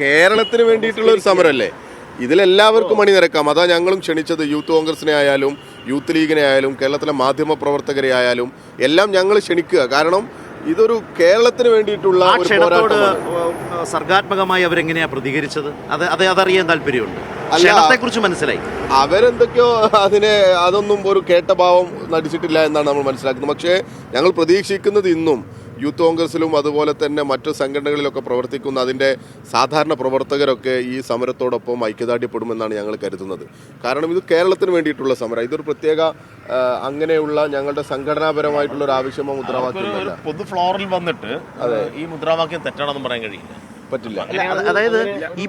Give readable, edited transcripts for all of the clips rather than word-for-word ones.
കേരളത്തിന് വേണ്ടിയിട്ടുള്ള ഒരു സമരമല്ലേ. ഇതിലെല്ലാവർക്കും അണിനിരക്കാം. അതാ ഞങ്ങളും ക്ഷണിച്ചത്. യൂത്ത് കോൺഗ്രസിനെ ആയാലും യൂത്ത് ലീഗിനെ ആയാലും കേരളത്തിലെ മാധ്യമ പ്രവർത്തകരെ ആയാലും എല്ലാം ഞങ്ങൾ ക്ഷണിക്കുക. കാരണം ഇതൊരു കേരളത്തിന് വേണ്ടിയിട്ടുള്ള ഒരു പോരാട്ടമാണ്. സർഗാത്മകമായി അവരെങ്ങനെയാ പ്രതികരിച്ചത്? അതറിയാൻ താല്പര്യമുണ്ട്. ക്ഷണത്തെക്കുറിച്ച് മനസ്സിലായി. അവരെന്തൊക്കെയോ അതൊന്നും ഒരു കേട്ട ഭാവം നടിച്ചിട്ടില്ല എന്നാണ് നമ്മൾ മനസ്സിലാക്കുന്നത്. പക്ഷേ ഞങ്ങൾ പ്രതീക്ഷിക്കുന്നത് ഇന്നും യൂത്ത് കോൺഗ്രസിലും അതുപോലെ തന്നെ മറ്റു സംഘടനകളിലൊക്കെ പ്രവർത്തിക്കുന്ന അതിൻ്റെ സാധാരണ പ്രവർത്തകരൊക്കെ ഈ സമരത്തോടൊപ്പം ഐക്യദാർഢ്യപ്പെടുമെന്നാണ് ഞങ്ങൾ കരുതുന്നത്. കാരണം ഇത് കേരളത്തിന് വേണ്ടിയിട്ടുള്ള സമരം. ഇതൊരു പ്രത്യേക അങ്ങനെയുള്ള ഞങ്ങളുടെ സംഘടനാപരമായിട്ടുള്ള ഒരു ആവശ്യമോ മുദ്രാവാക്യമല്ല. പൊതു ഫ്ലോറിൽ വന്നിട്ട് ഈ മുദ്രാവാക്യം തെറ്റാണെന്ന് പറയാൻ കഴിയില്ല, പറ്റില്ല. അതായത് ഈ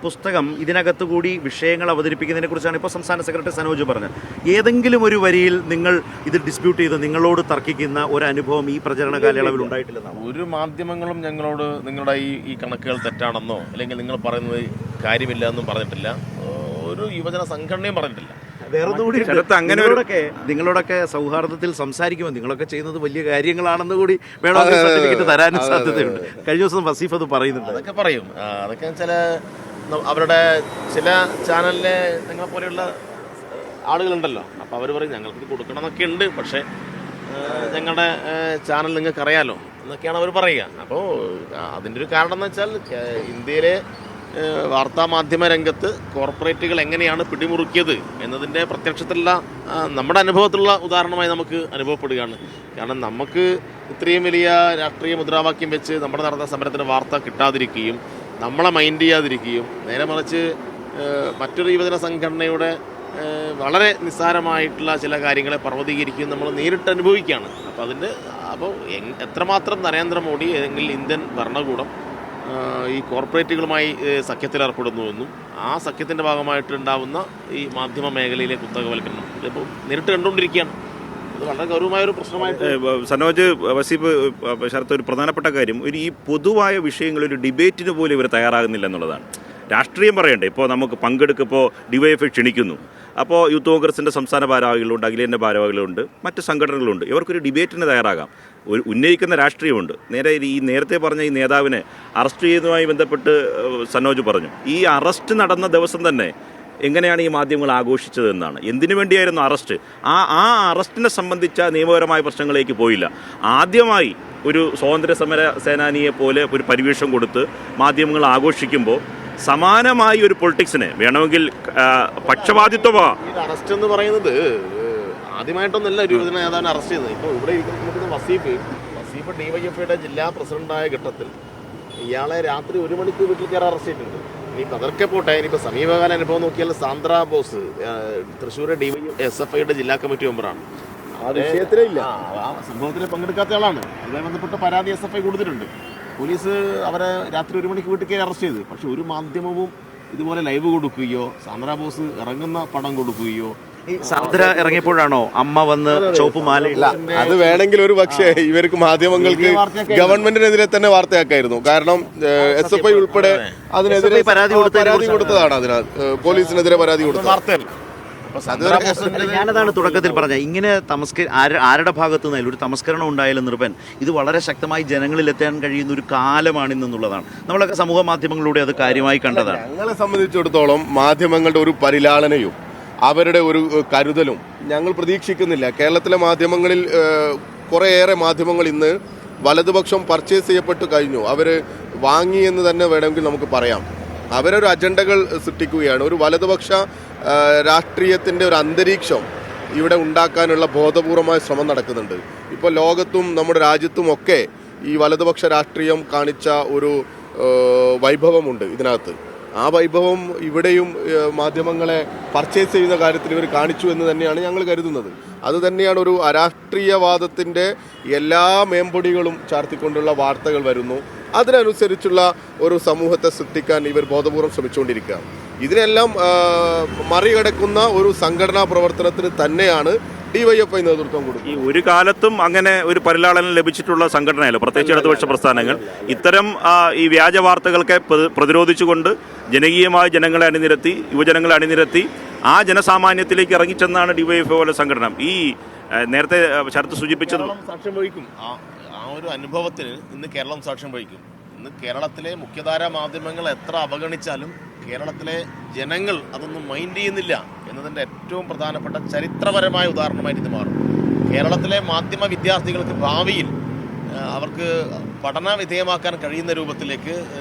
പുസ്തകം ഇതിനകത്ത് കൂടി വിഷയങ്ങൾ അവതരിപ്പിക്കുന്നതിനെ കുറിച്ചാണ് ഇപ്പോൾ സംസ്ഥാന സെക്രട്ടറി സനോജ് പറഞ്ഞത്. ഏതെങ്കിലും ഒരു വരിയിൽ നിങ്ങൾ ഇത് ഡിസ്പ്യൂട്ട് ചെയ്ത് നിങ്ങളോട് തർക്കിക്കുന്ന ഒരു അനുഭവം ഈ പ്രചരണ കാലയളവിൽ ഉണ്ടായിട്ടില്ലെന്നാണ്. ഒരു മാധ്യമങ്ങളും ഞങ്ങളോട് നിങ്ങളുടെ ഈ കണക്കുകൾ തെറ്റാണെന്നോ അല്ലെങ്കിൽ നിങ്ങൾ പറയുന്നത് കാര്യമില്ല എന്നും പറഞ്ഞിട്ടില്ല. ഒരു യുവജന സംഘടനയും പറഞ്ഞിട്ടില്ല. നിങ്ങളോടൊക്കെ സൗഹാർദ്ദത്തിൽ സംസാരിക്കുമ്പോൾ നിങ്ങളൊക്കെ ചെയ്യുന്നത് വലിയ കാര്യങ്ങളാണെന്ന് കൂടി വേണമെങ്കിൽ സർട്ടിഫിക്കറ്റ് തരാനും സാധ്യതയുണ്ട്. കഴിഞ്ഞ ദിവസം വസീഫ് അത് പറയുന്നുണ്ട്. അതൊക്കെ പറയും. അതൊക്കെ ചില അവരുടെ ചില ചാനലിലെ നിങ്ങളെ പോലെയുള്ള ആളുകളുണ്ടല്ലോ, അപ്പോൾ അവർ പറയും ഞങ്ങൾക്ക് കൊടുക്കണം എന്നൊക്കെ ഉണ്ട്, പക്ഷേ ഞങ്ങളുടെ ചാനൽ നിങ്ങൾക്ക് അറിയാലോ എന്നൊക്കെയാണ് അവർ പറയുക. അപ്പോൾ അതിൻ്റെ ഒരു കാരണം എന്ന് വെച്ചാൽ ഇന്ത്യയിലെ വാർത്താമാധ്യമ രംഗത്ത് കോർപ്പറേറ്റുകൾ എങ്ങനെയാണ് പിടിമുറുക്കിയത് എന്നതിൻ്റെ പ്രത്യക്ഷത്തിലുള്ള നമ്മുടെ അനുഭവത്തിലുള്ള ഉദാഹരണമായി നമുക്ക് അനുഭവപ്പെടുകയാണ്. കാരണം നമുക്ക് ഇത്രയും വലിയ രാഷ്ട്രീയ മുദ്രാവാക്യം വെച്ച് നമ്മുടെ നടന്ന സമരത്തിന് വാർത്ത കിട്ടാതിരിക്കുകയും നമ്മളെ മൈൻഡ് ചെയ്യാതിരിക്കുകയും നേരെ മറിച്ച് മറ്റൊരു യുവജന സംഘടനയുടെ വളരെ നിസ്സാരമായിട്ടുള്ള ചില കാര്യങ്ങളെ പർവ്വതീകരിക്കുകയും നമ്മൾ നേരിട്ട് അനുഭവിക്കുകയാണ്. അപ്പോൾ എത്രമാത്രം നരേന്ദ്രമോദി അല്ലെങ്കിൽ ഇന്ത്യൻ ഭരണകൂടം ഈ കോർപ്പറേറ്റുകളുമായി സഖ്യത്തിലേർപ്പെടുന്നുവെന്നും ആ സഖ്യത്തിൻ്റെ ഭാഗമായിട്ട് ഉണ്ടാവുന്ന ഈ മാധ്യമ മേഖലയിലെ കുത്തകവൽക്കരണം ഇതിപ്പോൾ നേരിട്ട് കണ്ടുകൊണ്ടിരിക്കുകയാണ്. അത് വളരെ ഗൗരവമായൊരു പ്രശ്നമായിട്ട് സനോജ് വസീഫ് ശരത്ത് ഒരു പ്രധാനപ്പെട്ട കാര്യം ഈ പൊതുവായ വിഷയങ്ങൾ ഒരു ഡിബേറ്റിന് പോലും ഇവർ തയ്യാറാകുന്നില്ല എന്നുള്ളതാണ്. രാഷ്ട്രീയം പറയണ്ടേ. ഇപ്പോൾ നമുക്ക് പങ്കെടുക്കുമ്പോൾ ഡിവൈഎഫ്ഐ ക്ഷണിക്കുന്നു. അപ്പോൾ യൂത്ത് കോൺഗ്രസിൻ്റെ സംസ്ഥാന ഭാരവാഹികളുണ്ട്, അഖിലേന്ത്യാ ഭാരവാഹികളുണ്ട്, മറ്റ് സംഘടനകളുണ്ട്. ഇവർക്കൊരു ഡിബേറ്റിന് തയ്യാറാകാം. ഒരു ഉന്നയിക്കുന്ന രാഷ്ട്രീയമുണ്ട്. നേരത്തെ പറഞ്ഞ ഈ നേതാവിനെ അറസ്റ്റ് ചെയ്യുന്നതുമായി ബന്ധപ്പെട്ട് സനോജ് പറഞ്ഞു. ഈ അറസ്റ്റ് നടന്ന ദിവസം തന്നെ എങ്ങനെയാണ് ഈ മാധ്യമങ്ങൾ ആഘോഷിച്ചതെന്നാണ്. എന്തിനു വേണ്ടിയായിരുന്നു അറസ്റ്റ്? ആ അറസ്റ്റിനെ സംബന്ധിച്ച നിയമപരമായ പ്രശ്നങ്ങളിലേക്ക് പോയില്ല. ആദ്യമായി ഒരു സ്വാതന്ത്ര്യ സമര സേനാനിയെ പോലെ ഒരു പരിവേഷം കൊടുത്ത് മാധ്യമങ്ങൾ ആഘോഷിക്കുമ്പോൾ സമാനമായി ഒരു പൊളിറ്റിക്സിനെ വേണമെങ്കിൽ പക്ഷപാതിത്വമാ. ഈ അറസ്റ്റ് എന്ന് പറയുന്നത് ആദ്യമായിട്ടൊന്നല്ല ഒരു യുവജന നേതാവിനെ അറസ്റ്റ് ചെയ്തത്. ഇപ്പോൾ ഇവിടെ ഇരിക്കുന്ന വസീഫ് ഡിവൈഎഫ്ഐയുടെ ജില്ലാ പ്രസിഡന്റായ ഘട്ടത്തിൽ ഇയാളെ രാത്രി 1 മണിക്ക് വീട്ടിൽ കയറി അറസ്റ്റ് ചെയ്തിട്ടുണ്ട്. ഇനിയിപ്പോൾ അതൊക്കെ പോട്ടെ, ഇനിയിപ്പോൾ സമീപകാല അനുഭവം നോക്കിയാൽ സാന്ദ്ര ബോസ് തൃശ്ശൂർ SFIയുടെ ജില്ലാ കമ്മിറ്റി മെമ്പറാണ്. ആ വിഷയത്തിലേ ഇല്ല, ആ സംഭവത്തിൽ പങ്കെടുക്കാത്ത ആളാണ്. അതുമായി ബന്ധപ്പെട്ട് പരാതി SFI കൊടുത്തിട്ടുണ്ട്. പോലീസ് അവരെ രാത്രി 1 മണിക്ക് വീട്ടിൽ കയറി അറസ്റ്റ് ചെയ്തു. പക്ഷെ ഒരു മാധ്യമവും ഇതുപോലെ ലൈവ് കൊടുക്കുകയോ സാന്ദ്ര ബോസ് ഇറങ്ങുന്ന പടം കൊടുക്കുകയോ സാന്ദ്ര ഇറങ്ങിയപ്പോഴാണോ അമ്മ വന്ന് ചുവപ്പ് മാല? അത് വേണമെങ്കിൽ ഒരു പക്ഷേ ഇവർക്ക് മാധ്യമങ്ങൾക്ക് ഗവൺമെന്റിനെതിരെ തന്നെ വാർത്തയാക്കായിരുന്നു. കാരണം SFI ഉൾപ്പെടെ അതിനെതിരെ പരാതി കൊടുത്തതാണ്. അതിനകത്ത് പോലീസിനെതിരെ പരാതി കൊടുത്ത വാർത്തയല്ല. ഞാനതാണ് തുടക്കത്തിൽ പറഞ്ഞത്. ഇങ്ങനെ ആരുടെ ഭാഗത്തു നിന്നാലും ഒരു തമസ്കരണം ഉണ്ടായാലും നിർഭൻ ഇത് വളരെ ശക്തമായി ജനങ്ങളിലെത്താൻ കഴിയുന്ന ഒരു കാലമാണിന്നുള്ളതാണ്. നമ്മളൊക്കെ സമൂഹ മാധ്യമങ്ങളിലൂടെ അത് കാര്യമായി കണ്ടതാണ്. ഞങ്ങളെ സംബന്ധിച്ചിടത്തോളം മാധ്യമങ്ങളുടെ ഒരു പരിലാളനയും അവരുടെ ഒരു കരുതലും ഞങ്ങൾ പ്രതീക്ഷിക്കുന്നില്ല. കേരളത്തിലെ മാധ്യമങ്ങളിൽ കുറേയേറെ മാധ്യമങ്ങൾ ഇന്ന് വലതുപക്ഷം പർച്ചേസ് ചെയ്യപ്പെട്ട് കഴിഞ്ഞു. അവർ വാങ്ങി എന്ന് തന്നെ വേണമെങ്കിൽ നമുക്ക് പറയാം. അവരൊരു അജണ്ടകൾ സൃഷ്ടിക്കുകയാണ്. ഒരു വലതുപക്ഷ രാഷ്ട്രീയത്തിൻ്റെ ഒരു അന്തരീക്ഷം ഇവിടെ ഉണ്ടാക്കാനുള്ള ബോധപൂർവമായ ശ്രമം നടക്കുന്നുണ്ട്. ഇപ്പോൾ ലോകത്തും നമ്മുടെ രാജ്യത്തുമൊക്കെ ഈ വലതുപക്ഷ രാഷ്ട്രീയം കാണിച്ച ഒരു വൈഭവമുണ്ട് ഇതിനകത്ത്. ആ വൈഭവം ഇവിടെയും മാധ്യമങ്ങളെ പർച്ചേസ് ചെയ്യുന്ന കാര്യത്തിൽ ഇവർ കാണിച്ചു എന്ന് തന്നെയാണ് ഞങ്ങൾ കരുതുന്നത്. അതുതന്നെയാണ് ഒരു അരാഷ്ട്രീയവാദത്തിൻ്റെ എല്ലാ മേമ്പൊടികളും ചാർത്തിക്കൊണ്ടുള്ള വാർത്തകൾ വരുന്നു. അതിനനുസരിച്ചുള്ള ഒരു സമൂഹത്തെ സൃഷ്ടിക്കാൻ ഇവർ ബോധപൂർവം ശ്രമിച്ചുകൊണ്ടിരിക്കുകയാണ്. ഇതിനെല്ലാം മറികടക്കുന്ന ഒരു സംഘടനാ പ്രവർത്തനത്തിന് തന്നെയാണ് ഡിവൈഎഫ്ഐ നേതൃത്വം കൊടുക്കും. ഈ ഒരു കാലത്തും അങ്ങനെ ഒരു പരിലാളനം ലഭിച്ചിട്ടുള്ള സംഘടനയല്ല, പ്രത്യേകിച്ച് ഇടതുപക്ഷ പ്രസ്ഥാനങ്ങൾ. ഇത്തരം ഈ വ്യാജ വാർത്തകൾക്ക് പ്രതിരോധിച്ചുകൊണ്ട് ജനകീയമായ ജനങ്ങളെ അണിനിരത്തി, യുവജനങ്ങളെ അണിനിരത്തി ആ ജനസാമാന്യത്തിലേക്ക് ഇറങ്ങിച്ചെന്നാണ് ഡിവൈഎഫ്ഐ പോലെ സംഘടന. ഈ നേരത്തെ ശരത്ത് സൂചിപ്പിച്ചത് സാക്ഷ്യം വഹിക്കും. ആ ഒരു അനുഭവത്തിന് ഇന്ന് കേരളം സാക്ഷ്യം വഹിക്കും. ഇന്ന് കേരളത്തിലെ മുഖ്യധാരാ മാധ്യമങ്ങൾ എത്ര അവഗണിച്ചാലും കേരളത്തിലെ ജനങ്ങൾ അതൊന്നും മൈൻഡ് ചെയ്യുന്നില്ല എന്നതിൻ്റെ ഏറ്റവും പ്രധാനപ്പെട്ട ചരിത്രപരമായ ഉദാഹരണമായിട്ട് ഇത് മാറും. കേരളത്തിലെ മാധ്യമ വിദ്യാർത്ഥികൾക്ക് ഭാവിയിൽ അവർക്ക് പഠന വിധേയമാക്കാൻ കഴിയുന്ന രൂപത്തിലേക്ക്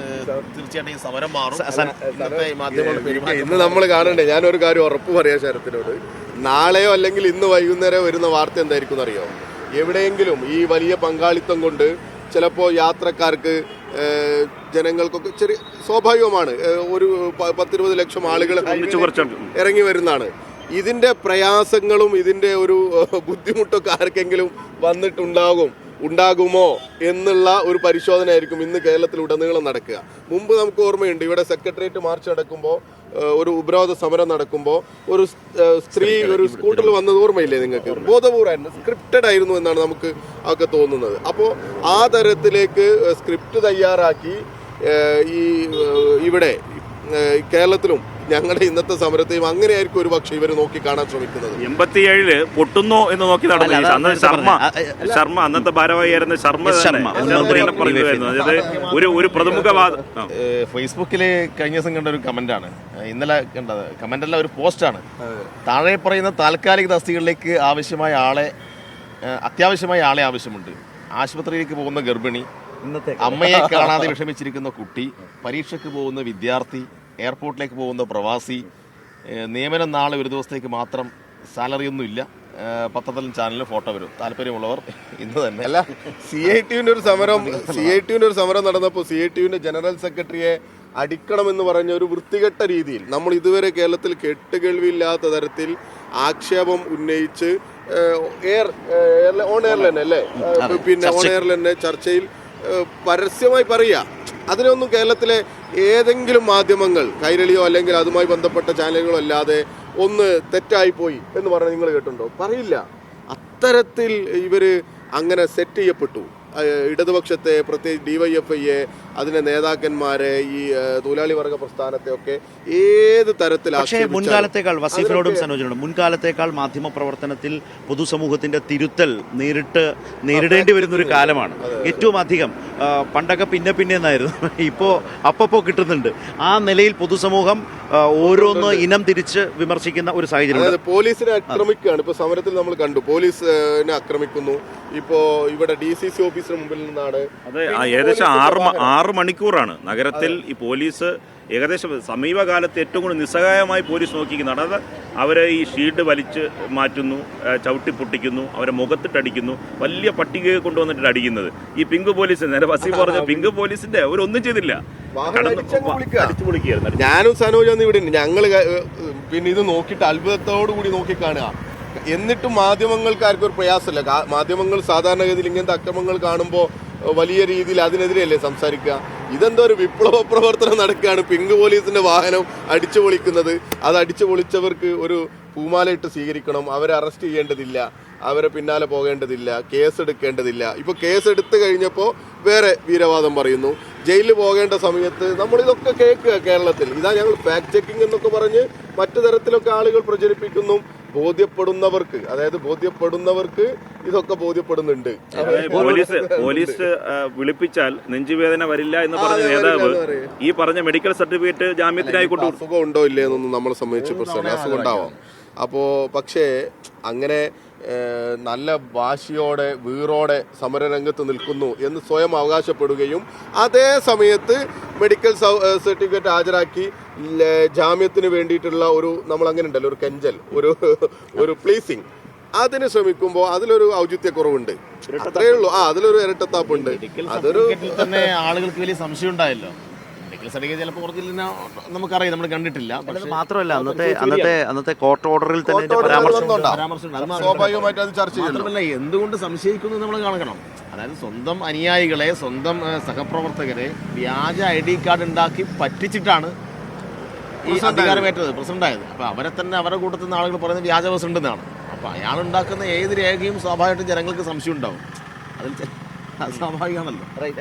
തീർച്ചയായിട്ടും ഈ സമരം മാറും. ഇന്നത്തെ മാധ്യമങ്ങളുടെ പെരുമാറ്റം ഇന്ന് നമ്മൾ കാണണ്ടേ, ഞാനൊരു കാര്യം ഉറപ്പ് പറയാം ശരത്തിനോട്, നാളെയോ അല്ലെങ്കിൽ ഇന്ന് വൈകുന്നേരം വരുന്ന വാർത്ത എന്തായിരിക്കും അറിയോ? എവിടെയെങ്കിലും ഈ വലിയ പങ്കാളിത്തം കൊണ്ട് ചിലപ്പോൾ യാത്രക്കാർക്ക് ജനങ്ങൾക്കൊക്കെ ചെറിയ സ്വാഭാവികമാണ്, ഒരു 10-20 ലക്ഷം ആളുകൾ ഇറങ്ങി വരുന്നതാണ്. ഇതിൻ്റെ പ്രയാസങ്ങളും ഇതിൻ്റെ ഒരു ബുദ്ധിമുട്ടൊക്കെ ആർക്കെങ്കിലും ഉണ്ടാകുമോ എന്നുള്ള ഒരു പരിശോധനയായിരിക്കും ഇന്ന് കേരളത്തിൽ ഉടനീളം നടക്കുക. മുമ്പ് നമുക്ക് ഓർമ്മയുണ്ട്, ഇവിടെ സെക്രട്ടേറിയറ്റ് മാർച്ച് നടക്കുമ്പോൾ, ഒരു ഉപരോധ സമരം നടക്കുമ്പോൾ ഒരു സ്ത്രീ ഒരു സ്കൂട്ടറിൽ വന്നത് ഓർമ്മയില്ലേ നിങ്ങൾക്ക്? ബോധപൂർവ്വം സ്ക്രിപ്റ്റഡ് ആയിരുന്നു എന്നാണ് നമുക്ക് ഒക്കെ തോന്നുന്നത്. അപ്പോൾ ആ തരത്തിലേക്ക് സ്ക്രിപ്റ്റ് തയ്യാറാക്കി ഇവിടെ കേരളത്തിലും ഞങ്ങളുടെ ഇന്നത്തെ സമരത്തെയും അങ്ങനെയായിരിക്കും ഒരു പക്ഷേ ഇവർ നോക്കി കാണാൻ ശ്രമിക്കുന്നത്. 87 പൊട്ടുന്നോ എന്ന് നോക്കി നടന്നു. ശർമ്മ അന്നത്തെ ഭാരവാഹിയായിരുന്ന ശർമ്മ പറയുമായിരുന്നു. അതായത് ഒരു പ്രമുഖവാദം ഫേസ്ബുക്കിൽ കഴിഞ്ഞ ദിവസം കണ്ട ഒരു കമന്റാണ്, ഇന്നലെ കണ്ടത് കമന്റല്ല, ഒരു പോസ്റ്റാണ്. താഴെ പറയുന്ന താൽക്കാലിക തസ്തികകളിലേക്ക് അത്യാവശ്യമായ ആളെ ആവശ്യമുണ്ട്. ആശുപത്രിയിലേക്ക് പോകുന്ന ഗർഭിണി, അമ്മയെ കാണാതെ വിഷമിച്ചിരിക്കുന്ന കുട്ടി, പരീക്ഷയ്ക്ക് പോകുന്ന വിദ്യാർത്ഥി, എയർപോർട്ടിലേക്ക് പോകുന്ന പ്രവാസി, നിയമനം നാളെ ഒരു ദിവസത്തേക്ക് മാത്രം, സാലറി ഒന്നുമില്ല, പത്രത്തിലും ചാനലിലും ഫോട്ടോ വരും. താല്പര്യമുള്ളവർ ഇന്ന് തന്നെ. അല്ല, CITUവിൻ്റെ ഒരു സമരം നടന്നപ്പോൾ CITUവിൻ്റെ ജനറൽ സെക്രട്ടറിയെ അടിക്കണമെന്ന് പറഞ്ഞ ഒരു വൃത്തികെട്ട രീതിയിൽ നമ്മൾ ഇതുവരെ കേരളത്തിൽ കേട്ടുകേൾവിയില്ലാത്ത തരത്തിൽ ആക്ഷേപം ഉന്നയിച്ച് ഓൺ എയറിൽ തന്നെ അല്ലേ, പിന്നെ ഓൺ എയറിൽ തന്നെ ചർച്ചയിൽ പരസ്യമായി പറയുക. അതിനൊന്നും കേരളത്തിലെ ഏതെങ്കിലും മാധ്യമങ്ങൾ, കൈരളിയോ അല്ലെങ്കിൽ അതുമായി ബന്ധപ്പെട്ട ചാനലുകളോ അല്ലാതെ ഒന്ന് തെറ്റായിപ്പോയി എന്ന് പറഞ്ഞാൽ നിങ്ങൾ കേട്ടിട്ടുണ്ടോ? പറയില്ല. അത്തരത്തിൽ ഇവർ അങ്ങനെ സെറ്റ് ചെയ്യപ്പെട്ടു. ഇടതുപക്ഷത്തെ, പ്രത്യേകിച്ച് DYFIയെ, അതിൻ്റെ നേതാക്കന്മാരെ, ഈ തൊഴിലാളി വർഗ പ്രസ്ഥാനത്തെ ഒക്കെ ഏത് തരത്തിൽ. പക്ഷേ മുൻകാലത്തേക്കാൾ, വസീഫിനോടും സനോജിനോടും, മുൻകാലത്തേക്കാൾ മാധ്യമ പ്രവർത്തനത്തിൽ പൊതുസമൂഹത്തിന്റെ തിരുത്തൽ നേരിടേണ്ടി വരുന്നൊരു കാലമാണ്. ഏറ്റവും അധികം പണ്ടൊക്കെ പിന്നെ എന്നായിരുന്നു, ഇപ്പോൾ അപ്പപ്പോൾ കിട്ടുന്നുണ്ട്. ആ നിലയിൽ പൊതുസമൂഹം ഓരോന്ന് ഇനം തിരിച്ച് വിമർശിക്കുന്ന ഒരു സാഹചര്യം. അതായത് പോലീസിനെ ആക്രമിക്കുകയാണ്. ഇപ്പോൾ സമരത്തിൽ നമ്മൾ കണ്ടു, പോലീസിനെ ആക്രമിക്കുന്നു. ഇപ്പോൾ ഇവിടെ DCC ഓഫീസിന് മുമ്പിൽ നിന്നാണ്. അതെ, ഏകദേശം 6 മണിക്കൂറാണ് നഗരത്തിൽ ഈ പോലീസ് ഏകദേശം സമീപകാലത്ത് ഏറ്റവും കൂടുതൽ നിസ്സഹായമായി പോലീസ് നോക്കിക്കുന്നതാണ്. അത് അവരെ ഈ ഷീൽഡ് വലിച്ച് മാറ്റുന്നു, ചവിട്ടി പൊട്ടിക്കുന്നു, അവരെ മുഖത്തിട്ടടിക്കുന്നു, വലിയ പട്ടികയെ കൊണ്ടുവന്നിട്ട് അടിക്കുന്നത്. ഈ പിങ്ക് പോലീസ്, നേരെ വസീം പറഞ്ഞ പിങ്ക് പോലീസിന്റെ അവരൊന്നും ചെയ്തില്ല, അടിച്ചു പൊളിക്കുകയായിരുന്നു. ഞാനും സനോജൊന്നും ഇവിടെ ഉണ്ട്. ഞങ്ങൾ പിന്നെ ഇത് നോക്കിയിട്ട് അത്ഭുതത്തോടു കൂടി നോക്കി കാണുക. എന്നിട്ടും മാധ്യമങ്ങൾക്കാർക്കും ഒരു പ്രയാസമില്ല. മാധ്യമങ്ങൾ സാധാരണഗതിയിൽ ഇങ്ങനത്തെ അക്രമങ്ങൾ കാണുമ്പോൾ വലിയ രീതിയിൽ അതിനെതിരെയല്ലേ സംസാരിക്കുക. ഇതെന്തോ ഒരു വിപ്ലവ പ്രവർത്തനം നടക്കുകയാണ്. പിങ്ക് പോലീസിന്റെ വാഹനം അടിച്ചു പൊളിക്കുന്നത്. അത് അടിച്ചു പൊളിച്ചവർക്ക് ഒരു പൂമാലയിട്ട് സ്വീകരിക്കണം, അവരെ അറസ്റ്റ് ചെയ്യേണ്ടതില്ല, അവരെ പിന്നാലെ പോകേണ്ടതില്ല, കേസെടുക്കേണ്ടതില്ല. ഇപ്പോൾ കേസെടുത്ത് കഴിഞ്ഞപ്പോൾ വേറെ വീരവാദം പറയുന്നു. ജയിലിൽ പോകേണ്ട സമയത്ത് നമ്മളിതൊക്കെ കേൾക്കുക കേരളത്തിൽ. ഇതാ ഞങ്ങൾ ഫാക്ട് ചെക്കിംഗ് എന്നൊക്കെ പറഞ്ഞ് മറ്റു തരത്തിലൊക്കെ ആളുകൾ പ്രചരിപ്പിക്കുന്നു. ബോധ്യപ്പെടുന്നവർക്ക് ഇതൊക്കെ ബോധ്യപ്പെടുന്നുണ്ട്. പോലീസ് വിളിപ്പിച്ചാൽ നെഞ്ചുവേദന വരില്ല എന്ന് പറഞ്ഞ നേതാവ് ഈ പറഞ്ഞ മെഡിക്കൽ സർട്ടിഫിക്കറ്റ് ജാമ്യത്തിനായി കൊണ്ടു. അസുഖം ഉണ്ടോ ഇല്ലേ എന്നൊന്നും നമ്മളെ സംബന്ധിച്ച് അസുഖം ഉണ്ടാവാം. അപ്പോൾ പക്ഷേ അങ്ങനെ നല്ല വാശിയോടെ വീറോടെ സമരരംഗത്ത് നിൽക്കുന്നു എന്ന് സ്വയം അവകാശപ്പെടുകയും അതേ സമയത്ത് മെഡിക്കൽ സർട്ടിഫിക്കറ്റ് ഹാജരാക്കി ജാമ്യത്തിന് വേണ്ടിയിട്ടുള്ള നമ്മൾ അങ്ങനെ ഉണ്ടല്ലോ, ഒരു കെഞ്ചൽ, ഒരു പ്ലീസിങ്, അതിന് ശ്രമിക്കുമ്പോൾ അതിലൊരു ഔചിത്യക്കുറവുണ്ട്. അത്രയേ ഉള്ളൂ. അതിലൊരു ഇരട്ടത്താപ്പുണ്ട്. അതൊരു തന്നെ ആളുകൾക്ക് വലിയ സംശയം ഉണ്ടായല്ലോ. ചിലപ്പോൾ നമുക്കറിയാം, നമ്മൾ കണ്ടിട്ടില്ല. മാത്രമല്ല അന്നത്തെ കോർട്ട് ഓർഡറിൽ തന്നെ സ്വാഭാവികമായിട്ട് അത് ചർച്ച മാത്രമല്ല, എന്തുകൊണ്ട് സംശയിക്കുന്നു നമ്മൾ കാണണം. അതായത് സ്വന്തം അനുയായികളെ, സ്വന്തം സഹപ്രവർത്തകരെ വ്യാജ ID കാർഡ് ഉണ്ടാക്കി പറ്റിച്ചിട്ടാണ് ഈ അധികാരമേറ്റത്, പ്രസിഡന്റായത്. അപ്പോൾ അവരെ തന്നെ അവരുടെ കൂട്ടത്തിൽ നിന്ന് ആളുകൾ പറയുന്നത് വ്യാജ പ്രസിഡന്റ് എന്നാണ്. അപ്പോൾ അയാൾ ഉണ്ടാക്കുന്ന ഏത് രേഖയും സ്വാഭാവികമായിട്ടും ജനങ്ങൾക്ക് സംശയം ഉണ്ടാവും. അതിൽ സ്വാഭാവികമാണല്ലോ.